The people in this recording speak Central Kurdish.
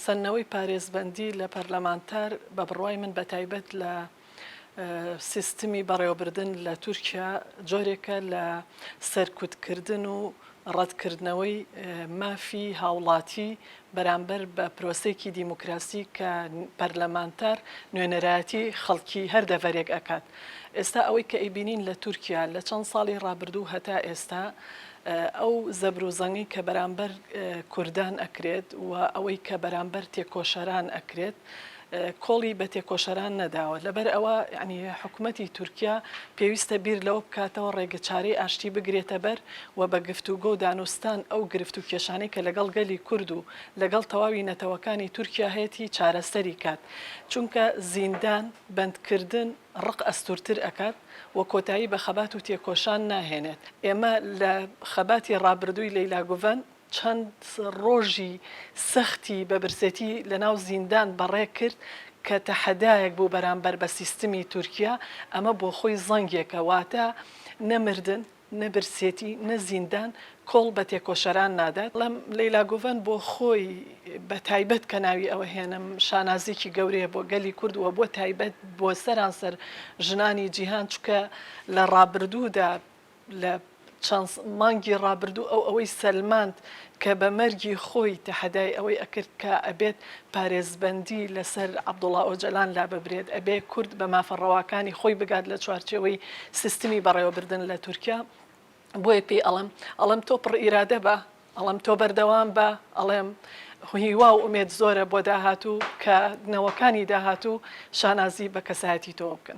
سەرنەوەی پارێزبەندی لە پەرلەمانتار بە بڕوای من بە تایبەت لە سیستمی بەڕێوەبردن لە تورکیا جۆرێکە لە سەرکوتکردن و ڕەتکردنەوەی مافی هاوڵاتی بەرامبەر بە پرۆسێکی دیموکراسی کە پەرلەمانتار نوێنەرایەتی خەڵکی هەر دەڤەرێک ئەکات. ئێستا ئەوەی کە ئەیبینین لە تورکیا لە چەند ساڵی ڕابردوو هەتا ئێستا ئەو زەبروزەنگی کە بەرامبەر کوردان ئەکرێت و ئەوەی کە بەرامبەر تێکۆشەران ئەکرێت کۆڵی بە تێکۆشەران نەداوە. لەبەر ئەوە ینی حکوومەتی تورکیا پێویستە بیر لەوە بکاتەوە ڕێگەچارەی ئاشتی بگرێتە بەر و بە گفتوگۆ و دانوستان ئەو گرفت و کێشانەی کە لەگەڵ گەلی کورد و لەگەڵ تەواوی نەتەوەکانی تورکیا هەیەی چارەسەری کات. چونکە زیندان بەندکردن ڕق ئەستورتر ئەکات و کۆتایی بە خەبات و تێکۆشان ناهێنێت. ئێمە لە خەباتی ڕابردووی لەیلا گوڤەن چەند ڕۆژی سەختی بە برسێتی لە ناو زیندان بەڕێ کرد کە تەحەدایەک بوو بەرامبەر بە سیستمی تورکیا. ئەمە بۆ خۆی زەنگێکە واتە نەمردن نەبرسێتی نەزیندان کۆڵ بە تێکۆشەران نادات. لەم لەیلا گوڤەن بۆ خۆی بە تایبەت کە ناوی ئەوە هێنم شانازێکی گەورەیە بۆ گەلی کوردووە بۆ تایبەت بۆ سەرانسەر ژنانی جیهان چکە لە ڕابردوودا لە چەند مانگی ڕابردوو ئەوەی سەلماند کە بە مەرگی خۆی تەحەدای ئەوەی ئەکرد کە ئەبێت پارێزبەندی لەسەر عەبدوڵڵا ئۆجەلان لا ببرێت ئەبێ کورد بە مافەڕەواکانی خۆی بگات لە چوارچێوەی سیستمی بەڕێوەبردن لە تورکیا. بۆیە پێی ئەڵێم تۆ پڕ ئیرادە بە، ئەڵێم تۆ بەردەوام بە، ئەڵێم هیوا و ئومێد زۆرە بۆ داهاتوو کە نەوەکانی داهاتوو شانازی بە کەسایەتی تۆ بکەن.